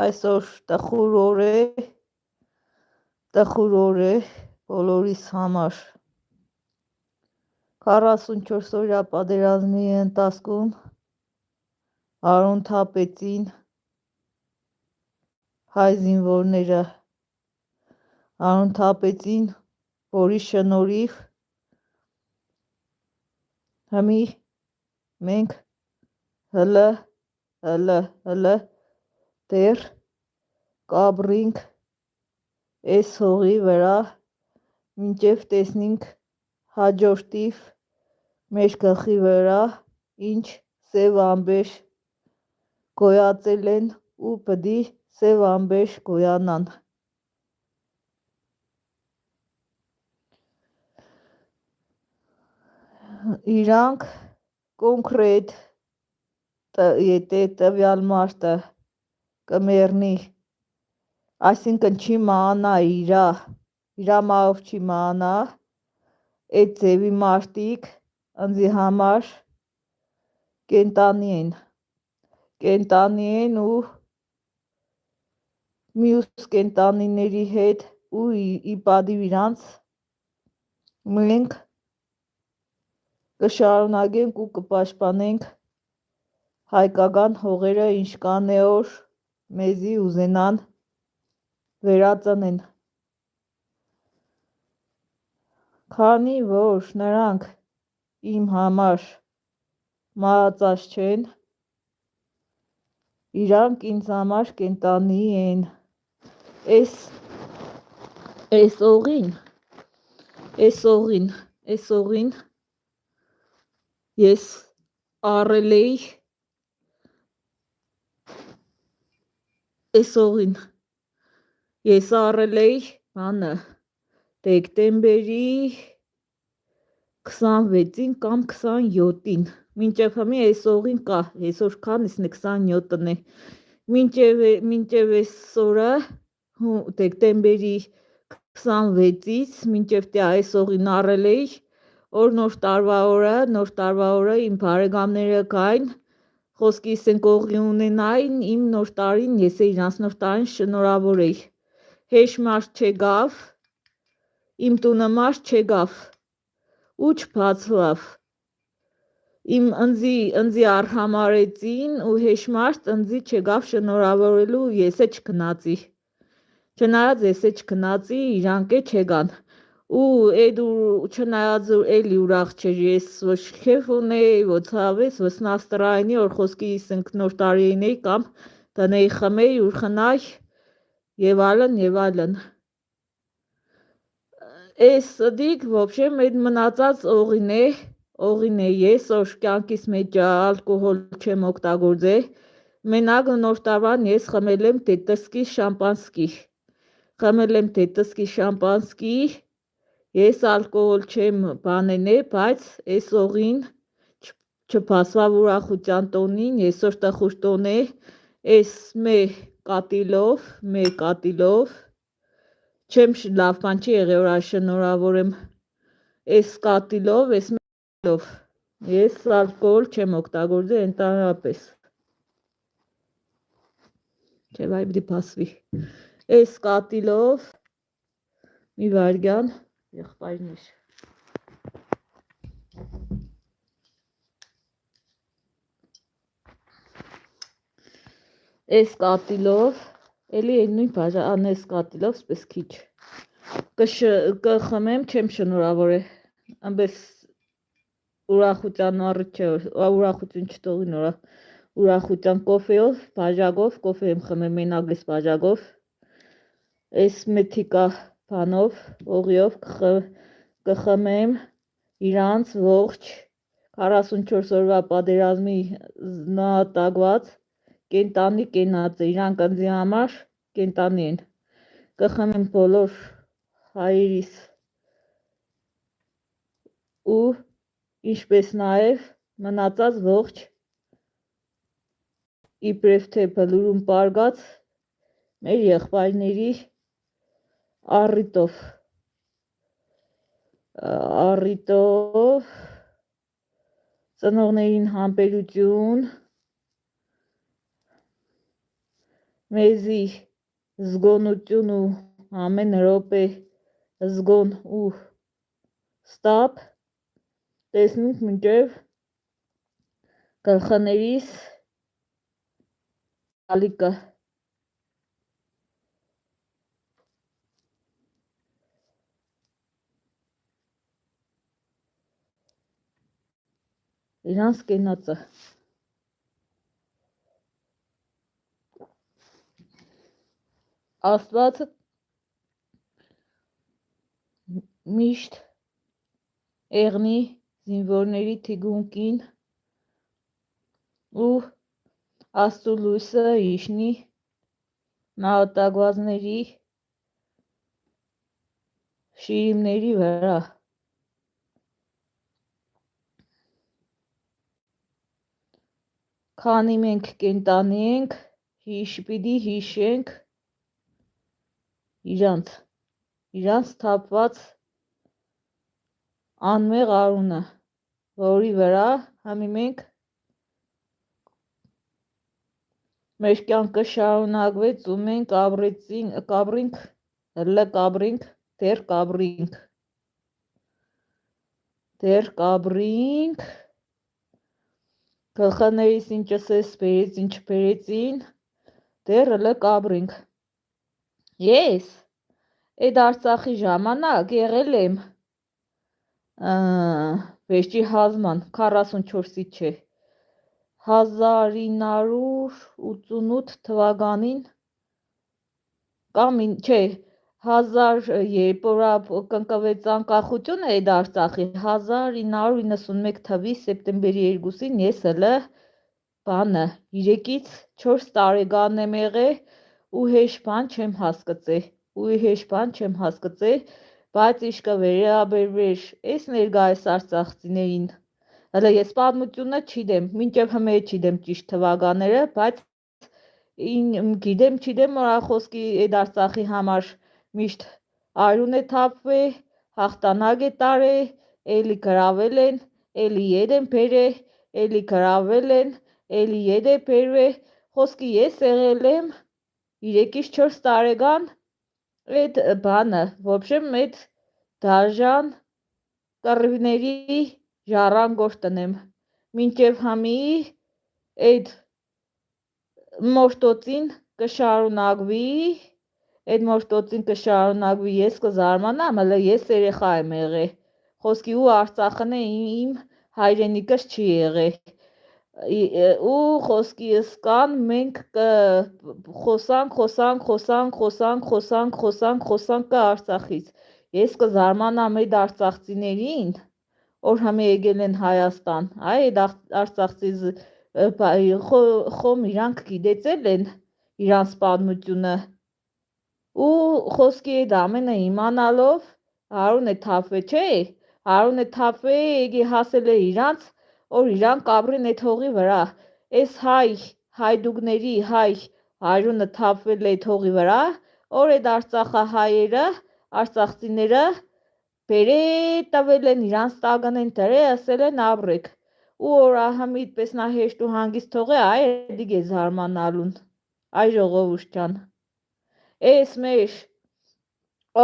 Այսօր տխուր օր է բոլորիս համար։ 44-օրյա պատերազմի ընթացքում արուն թափեցին հայ զինվորները, արուն թափեցին, որի շնորհիվ հիմի մենք հլը դեռ կապրինք էս հողի վրա, մինչև տեսնենք հաջորդիվ մեր գլխի վրա ինչ սև ամպեր գոյացել են ու պդի սև ամպեր գոյանան։ Իրանք կոնկրետ եթե տվյալ մարդը կմեռնի, այսինքն չի մահանա իրա մահով չի մահանա, այդ ձևի մարդիկ ինձի համար կենտանի են ու մյուս կենտանիների հետ ու ի պատիվ իրանց մենք կշարունակենք ու կպաշտպանենք հայկական հողերը, ինչքան է որ մեզի ուզենան վերածնեն, քանի որ նրանք իմ համար մահացած չեն, իրանք ինձ համար կենտանի են։ Այս օղին ես առել էի դեկտեմբերի 26-ին կամ 27-ին, մինչև հիմի այս օղին կա, այսօր քանիսն է 27-ն է, մինչև այսօրը դեկտեմբերի 26-ից մինչև այս օղին առել էի, որ նոր տարվա օրը իմ բարեկամները գային, խոսքիս են օղի ունենային, իմ նոր տարին ես իրանց նոր տարին շնորհավորեի, հեշ մարդ չեկավ, իմ տունը մարդ չեկավ ու չբացվավ, ինձի արհամարհեցին ու հեշ մարդ ինձի չեկավ շնորհավորելու, ես է չգնացի, չնայած ես է չգնացի, իրանք է չեկան ու չնայած էլի ուրախ չէր, ես ոչ քեֆ ունեի, ոչ ցավես, ոչ նաստրայինի, որ խոսքիս ենք նոր տարի էի կամ տնեի խմեի, ուր խնայ եւ այլն։ Այս սդիկ ոբշե մեր մնացած օղին է, ես որ կյանքիս մեջ ալկոհոլ չեմ օգտագործել, մենակ նոր տարվան ես խմել եմ տետսկի շամպանսկի, ես ալկոհոլ չեմ բանենե, բայց այս օղին չփասվավ ուրախության տոնին, այսօր տխուր տոն է, այս մեր կատիլով չեմ լավ բան չի եղել որ շնորհավորեմ այս կատիլով, ես ալկոհոլ չեմ օգտագործել ընդհանրապես, չէ վայ պիտի փասվի, այս կատիլով մի վայրկյան եղբայրներ, այս կատիլով էլի նույն բաժան, այս կատիլով սպես քիչ կխմեմ, չեմ շնորհավորել, ամպես ուրախության առիթ չէ, ուրախություն չթողի նորա, ուրախության կոֆեով, բաժակով, կոֆե եմ խմեմ մենակ այս բաժակով, այս մեթիկա բանով, օղիով կխմեմ իրանց ողջ 44 օրվա պատերազմի նահատակված կենտանի կենացը, իրանք ինձի համար կենտանի են, կխմեմ բոլոր հայերիս ու ինչպես նաև մնացած ողջ իբրև թե բլուրում պարգած մեր եղբայրների առիթով ծնողներին համբերություն, մեզի զգոնություն ու ամեն րոպե զգոն ու ստապ տեսնենք մինչև գլխներիս ալիկը իրանց կենացը Աստված միշտ եղնի զինվորների թիկունքին ու Աստծո լույսը իջնի նահատակվածների շիրիմների վրա քանի մենք կենտանի ենք պիտի հիշենք իրանց թափված անմեղ արունը, որի վրա համի մենք մեր կյանքը շարունակվեց ու մենք դեռ կաբրինք գլխներիս ինչ բերեցին չբերեցին դեռ կաբրինք ես այդ Արցախի ժամանակ եղել եմ վերջի հազման 44-ի չէ 1988 թվականին կամ չէ 1000 երբ կնկվեց անկախությունը այդ Արցախի 1991 թվականի սեպտեմբերի 2-ին ես հələ 3-ից 4 տարեկան եմ եղել ու հեշ բան չեմ հասկացել բայց ինչ կվերաբերվեր այս ներկայիս արցախցիներին հələ ես պատմությունը չգիտեմ մինչև հիմա չգիտեմ ճիշտ թվականները բայց գիտեմ որ խոսքի այդ Արցախի համար միշտ արյուն է թափվել հաղթանակ է տարել էլի գրավել են էլի ետ են բերել էլի գրավել են էլի ետ է բերվել խոսքի ես եղել եմ 3-ից 4 տարեկան այդ բանը ոբշեմ այդ դաժան կռիվների ժառանգորդ տնեմ մինչև համի այդ մորթոցին կշարունակվի այդ մորթոցին կշարունակվի ես կզարմանամ հələ ես երեխա եմ եղել խոսքի ու Արցախն է իմ հայրենիքս չի եղել ու խոսքի սկան մենք խոսանք Արցախից ես կզարմանամ այդ արցախցիներին որ համի եկել են Հայաստան այդ արցախցի խոմ իրանք գիտեցել են իրանց պատմությունը ու խոսքի այդ ամենը իմանալով հարուն է թափվել չէ հարուն է թափվել եկի հասել է իրանց որ իրանք կաբրին այդ հողի վրա այս հայդուկների հարյունը թափվել է այդ հողի վրա որ այդ արցախահայերը արցախցիները բերել տվել են իրանց տակն են դրել ասել են ապրեք ու որ ահամի պես նա հեշտ ու հանգիստ թողե այ դիգ է զարմանալուն այ ժողովուրդ ջան այս մեր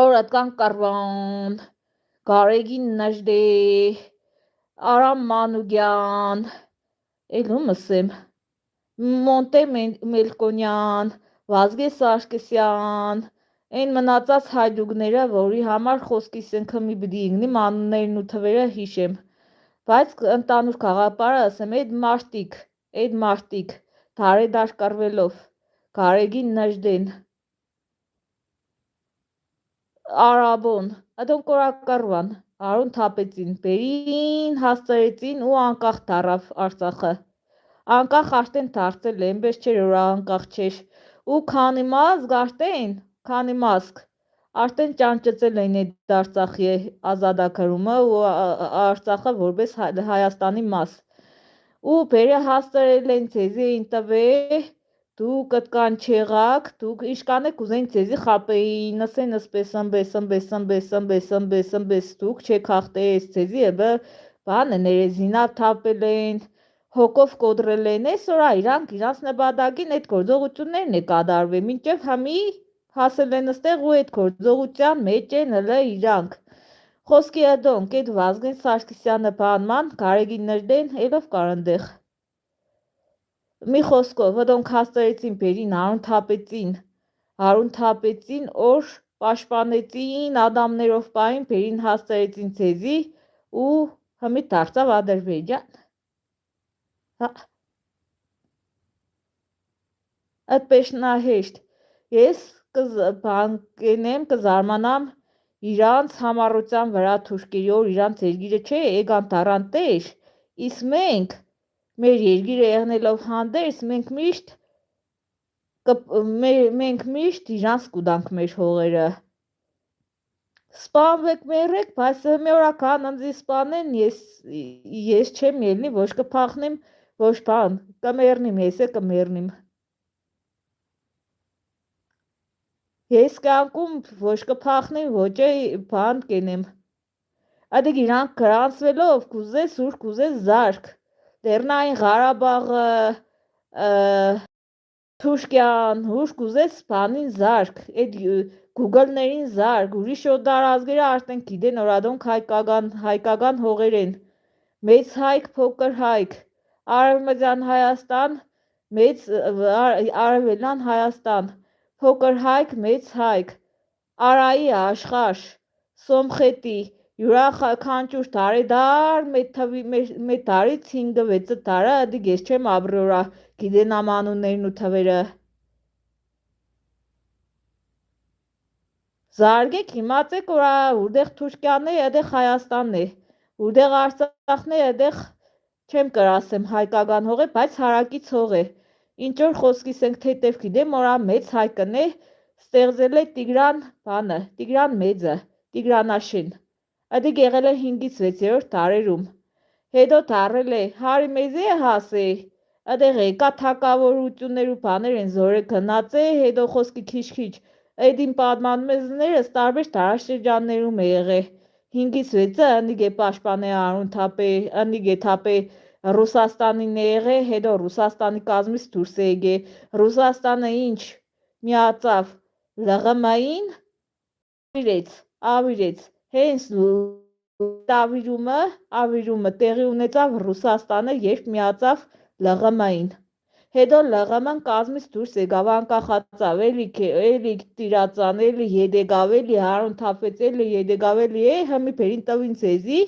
օրատկան կարվան Գարեգին Նժդե Արամ Մանուկյան Էլումսեմ Մոնտե Մելկոնյան Վազգե Սարգսյան այն մնացած հայդուկները որի համար խոսքիս ինքը մի պիտի ինգնի մանուններն ու թվերը հիշեմ բայց ընտանուր գաղափարը ասեմ այդ մարտիկ դարեդար կռվելով Գարեգին Նժդեն Արաբոն ադոն կորակարվան արուն թապեցին բերին հասցրեցին ու անկախ դարավ Արցախը անկախ արդեն դարձել է այնպես չէր որ անկախ չէր ու քանի մասկ արդեն ճանճծել են այդ Արցախի ազատագրումը ու Արցախը որպես Հայաստանի մաս ու բերը հասցրել են ցեզի էին տվել դուք կտկան չեղաք դուք իշքանը կուզեն ցեզի խապեին ասեն ասպես դուք չեք հաղթես ցեզի բանը ներեզինա թափել են հոգով կոդրել են այսօր իրանք իրանց նպատակին այդ գործողություններն է կատարվել մինչև համի հասել են այստեղ ու այդ գործողության մեջ են իրանք խոսքի ադոնք այդ Վազգեն Սարգսյանը բանման Գարեգին Նրդեն ելով կարանդեղ մի խոսքով ոդոնք հաստրեցին բերին Հարուն Թապեցին օր պաշտպանեցին ադամներով պային բերին հաստրեցին ցեզի ու համի դարձավ Ադրբեջան հա այդպես նահեշտ ես կբանկենեմ կզարմանամ իրանց համառության վրա թուրքերի որ իրանց երկիրը չէ եկան դառան տեր իսկ մենք մեր երկիրը եղնելով հանդերձ մենք միշտ իրանց կուտանք մեր հողերը սպանվեք մերեք բայց մի օրական անձի սպանեն ես չեմ ելնի ոչ կփախնեմ ոչ բան կմեռնիմ ես կմեռնիմ Ես կյանքում ոչ կփախնեմ, ոչ բան կենեմ։ Ադիգ իրանք գրանցվելով կուզես ուր կուզես զարկ։ Լեռնային Ղարաբաղը, Թուրքիան, ուր կուզես բանին զարկ։ Այդ Google-ներին զարկ, ուրիշ օտարազգերը արդեն գիտեն օրադոնք հայկական հողեր են։ Մեծ հայք, փոքր հայք, Արևմտյան Հայաստան, մեծ Արևելյան Հայաստան Փոքր հայք, մեծ հայք, Արայի աշխարհ, Սոմխետի, յուրաքանչյուր տարեդար մեր տարից 5-6 տարը դիգ ես չեմ ապրորա գիտենամ անուններն ու թվերը Զարգեք իմացեք որ ուրդեղ Թուրքիան է, այդեղ Հայաստանն է, ուրդեղ Արցախն է, այդեղ չեմ կրասեմ հայկական հող է, բայց հարակից հող է Ինչ որ խոսքիս ենք թեթև գիտեմ, որ մեծ հայկն է ստեղծել է Տիգրան Մեծը, Տիգրանաշեն։ Այդիկ եղել է 5-ից 6-րդ դարերում։ Հետո դարել է Հարի Մեզի հասե։ Այդեղ եկա թակավորություններ ու բաներ են զորը գնաց է, հետո խոսքի քիչ-քիչ։ Այդին պատմածները տարբեր տարաշրջաններում է եղել։ 5-ից 6-ը անիգ է պաշտպան է Արուն Թապե, անիգ է Թապե Ռուսաստանին է եղել, հետո Ռուսաստանի կազմից դուրս է եկել, Ռուսաստանը ինչ միացավ ԼՂՄ-ին, ավիրեց, հենց ավիրումը տեղի ունեցավ Ռուսաստանը, երբ միացավ ԼՂՄ-ին, հետո ԼՂՄ-ն կազմից դուրս եկավ, անկախացավ, էլի տիրացան, էլի յետեկավ, էլի Հարուն Թապեց, էլի յետեկավ, էլի հմի բերին տվին ցեզի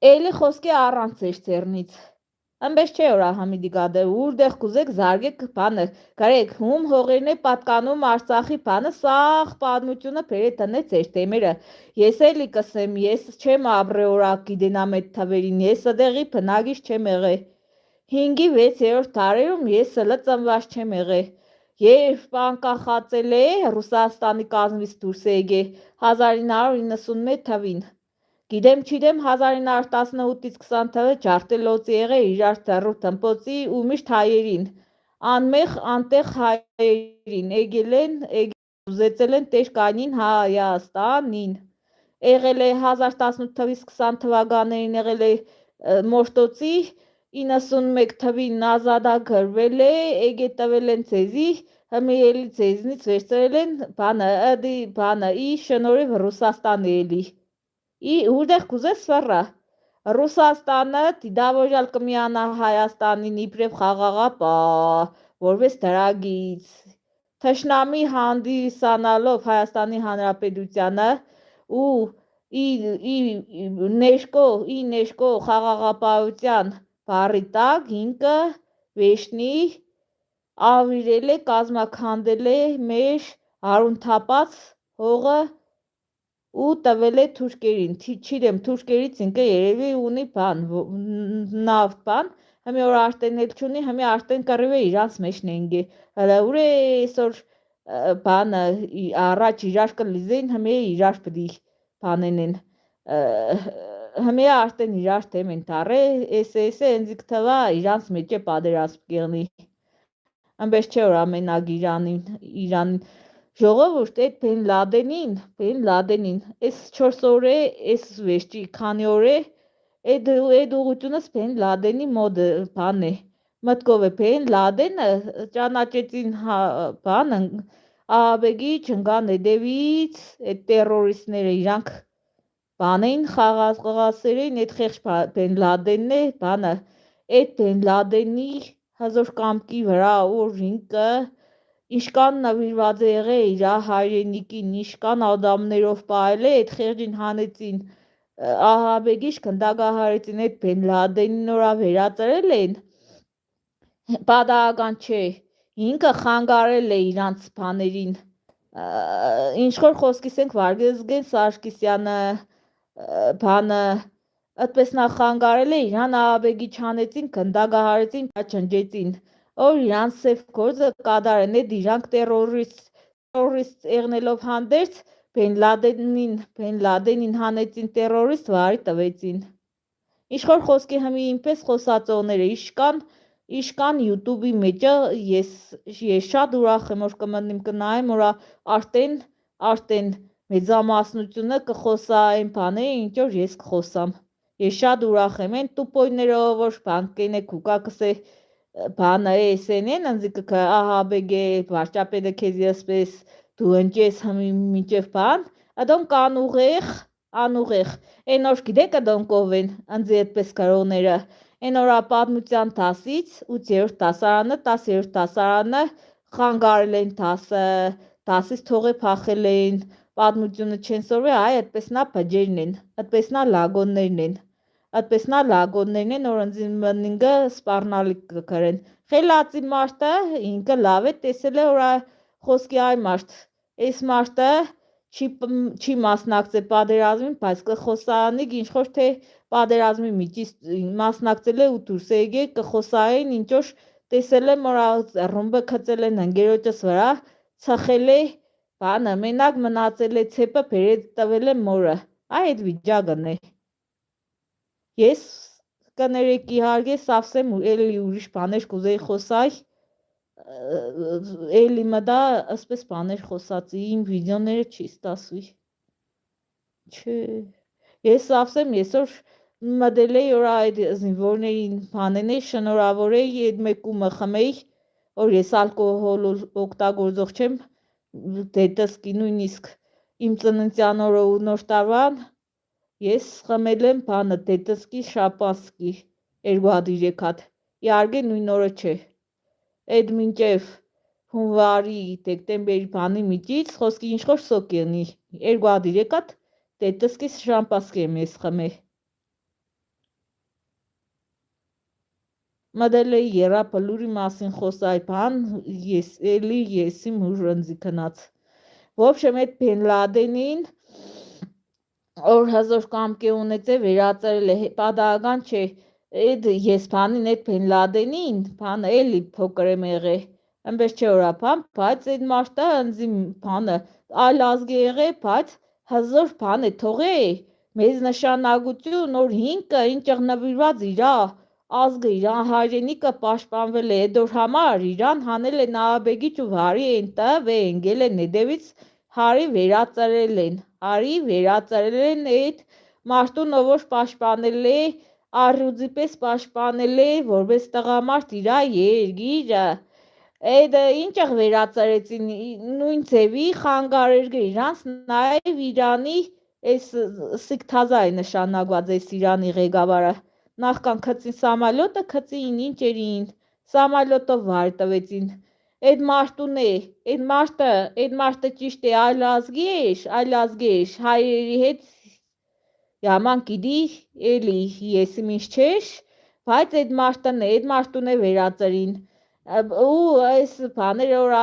Էլի խոսքի առանց էր ծերնից Անպես չէ որ Համիդի գադը ուրդեղ կուզեք զարգեք բանը կարեք հում հողերն է պատկանում Արցախի բանը սաղ պատմությունը բերե տնեց էր թեմերը ես էլի կսեմ ես չեմ ապրե օրակ գիտենամ այդ թվերին ես այդեղի բնակիչ չեմ եղել 5-ի 6-րդ դարերում ես հլը ծնված չեմ եղել երբ անկախացել է Ռուսաստանի կազմից դուրս է եկել 1991 թվին Գիտեմ չիդեմ 1918-ից 20 թվը ջարտելոց եղել իրար թեռու տնպոցի ու միշտ հայերին, անմեղ անտեղ հայերին, եկել են, ուզեցել են տեր կանին Հայաստանին, եղել է 1018 թվից 20 թվականներին եղել է մոշտոցի, 91 թվին ազատագրվել է, եկե տվել են ցեզի, հմի էլի ցեզնից վերցրել են բանը, ի շնորհիվ Ռուսաստան էլի Ուրդեղ կուզես վրա Ռուսաստանը դիդավորյալ կմիանա Հայաստանին իբրև խաղաղապա, որպես դրագից, թշնամի հանդիսանալով Հայաստանի Հանրապետությանը ու ներկո խաղաղապահության բառի տակ ինքը վեշնի ավիրել է, կազմաքանդել է մեր Հարուն Թապած հողը ու տվել է թուրքերին, չիդեմ թուրքերից ինքը երևի ունի բան, նավթ բան, հմի որ արդեն էլ չունի, հմի արդեն կռիվ է իրանց մեջն են գե, հլա ուր է այսօր բանը առաջ իրար կլիզեն, հմի իրար պդի բանեն են, հմի արդեն իրար թեմ են տարը, էսը ենձիք թվա իրանց մեջ է պատերազմ կեղնի, անպես չէ որ ամենագ Իրանին Ժողովուրդ այդ Բեն Լադենին, այս 4 օր է, այս վեճի քանի օր է Այդ ուղղությունս Բեն Լադենի մոդ բան է, մտքով է Բեն Լադենը ճանաչեցին բանը ահաբեկի չնգան հետևից այդ տերորիստները իրանք բան էին խաղաղասեր էին այդ խեղճ Բեն Լադենն է բանը այդ Բեն Լադենի հազար կամքի վրա որ ինքը ինչքան նվիրված է եղել իր հայրենիքին, ինչքան ադամներով պահել է, այդ խեղճին հանեցին ահաբեկիչ քնդակահարեցին այդ Բեն Լադենին նորա վերածրել են, պատահական չէ, ինքը խանգարել է իրանց բաներին, ինչ որ խոսքիս ենք Վարգեզգեն Սարգսյանը բանը այդպես նա խանգարել է իրան ահաբեկիչ հանեցին, քնդակահարեցին, չնջեցին որ իրանց սև գործը կատարեն այդ իրանք տերորիստ եղնելով հանդերձ Բեն Լադենին հանեցին տերորիստ վարի տվեցին ինչ որ խոսքի հիմի ինպես խոսածողները իշկան յութուբի մեջը ես շատ ուրախ եմ որ կմտնիմ կնայեմ որ արդեն մեծամասնությունը կխոսա այն բաները ինչ որ ես կխոսամ ես շատ ուրախ եմ այն տուպոյներով որ բան կենեք ու կակսե բանը էսենեն ընձիկը ահաբեգե վարճապետը քեզ եսպես դու ընջես հիմի մինչև բան ադոն կանուղեղ անուղեղ այն որ գիտեք ադոն կովեն ընձի այդպես կարողները այն որ պատմության դասից 8-րդ դասարանը 10-րդ դասարանը խանգարել են դասից թողե փախել են պատմությունը չեն սորվել այ այդպես նա բջերն են այդպես նա լագոններն են այդպես նա լագոններն են որ ընձինքը սպառնալիք կգրեն խելացի մարդը ինքը լավ է տեսել է որ խոսքի այ մարդ այս մարդը չի մասնակցել պատերազմին բայց կխոսանիկ ինչ որ թե պատերազմի միջից մասնակցել է ու դուրս է եկել կխոսային ինչ որ տեսել եմ որ ռումբը գծել են ընկերոջս վրա ցխել է բանը մենակ մնացել է ցեպը բերել տվել է մորը այդ վիճակն է ես կներեք իհարկե սավսեմ էլի ուրիշ բաներ կուզեի խոսալ էլի մտա ասպես բաներ խոսացի իմ վիդեոները չի ստասվի չէ ես սավսեմ այսօր մտել էի որ այդ զինվորներին բաներն շնորհավոր էի այդ մեկումը խմեի որ ես ալկոհոլ օգտագործող չեմ դետսկի նույնիսկ իմ ծննդյան օրը ու նոր տարվան ես խմել եմ բանը դետսկի շապասկի 2 հատ 3 հատ իհարկե նույն օրը չէ այդ մինչև հունվարի դեկտեմբերի բանի միջից խոսքի ինչ որ սոկ եղնի 2 հատ 3 հատ դետսկի շամպասկի եմ ես խմել մտել էի երապլուրի մասին խոսալ բան ես էլի եսի մուրընձի քնած в общем այդ Բեն Լադենին որ հազար կամքի ունեցե վերածրել է պատահական չէ այդ ես բանին այդ Բեն Լադենին բանը էլի փոքր եմ եղել այնպես չէ որ բան բայց այդ մարդը ընձի բանը այլ ազգ է եղել բայց հազար բան է թողել մեծ նշանակություն որ ինքը ինչ նվիրված իրա ազգը իրան հայրենիքը պաշտպանվել է այդ որ համար իրան հանել են ահաբեկիչ ու վարի են տվել են գել են հետևից հարի վերածրել են այդ մարդուն որ պաշտպանել է առյուծի պես պաշտպանել է որպես տղամարդ իրա երգիրը այդ ինչեղ վերածրեցին նույն ձևի խանգարեր իրանց նաև իրանի այս սիկթազա է նշանակված այս իրանի ղեկավարը նախքան քծին սամալյոտը քծին ինչերին սամալյոտով վար տվեցին այդ մարդուն է այդ մարդը ճիշտ է այլ ազգի է հայերի հետ Yaman գիտի էլի եսի ինչ չէր բայց այդ մարդուն է վերածրին ու այս բաները որ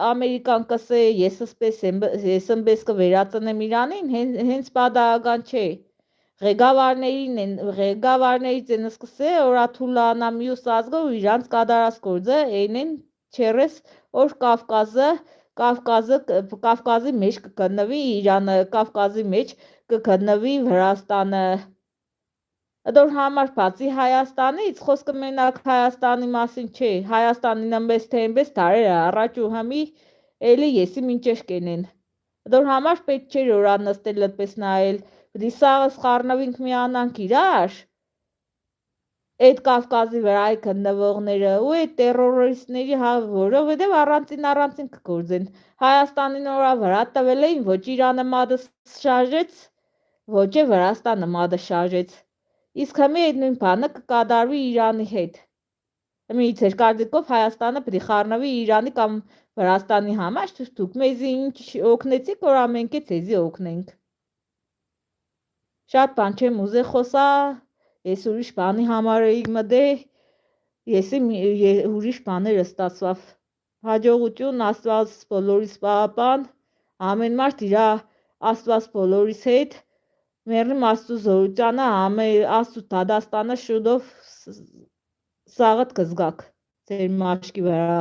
ամերիկան կսե ես էսպես կվերածնեմ իրանին հենց պատահական չէ ղեկավարներից են սկսել որ աթուլանա մյուս ազգը ու իրանց կատարած գործը այն են չերես որ Կավկազի մեջ կգտնվի Իրանը Կավկազի մեջ կգտնվի Վրաստանը Դոր համար բացի Հայաստանից խոսքը մենակ Հայաստանի մասին չէ Հայաստանին ամբես թե ամբես տարեր առաջ ու հիմի էլի եսի մինչեշ կենեն Դոր համար պետք չէ որ անստել այդպես նայել Պիտի սաղը սխառնվինք միանանք իրար, այդ Կավկազի վրա այ գտնվողները ու այդ տերորիստների որովհետև առանցին կգործեն։ Հայաստանին օրա վրա տվել էին, ոչ Իրանը մադը շարժեց, ոչ է Վրաստանը մադը շարժեց։ Իսկ հիմա այդ նույն բանը կկատարվի Իրանի հետ։ Մի ձեր կարծիքով Հայաստանը պիտի խառնվի Իրանի կամ Վրաստանի համար, դուք մեզի ինչ օգնեցիք, որ ամենքը ձեզի օգնենք։ Շատ բան չեմ ուզե խոսա, ես ուրիշ բանի համար էի մտե, ես ուրիշ բաները ստացվավ։ Հաջողություն, Աստված բոլորիս պահապան, ամեն մարդ իր Աստված բոլորիս հետ, մերնիմ Աստծո զորությանը, Աստծո դադաստանը շուտով սաղդ կզգաք ձեր մաշկի վրա։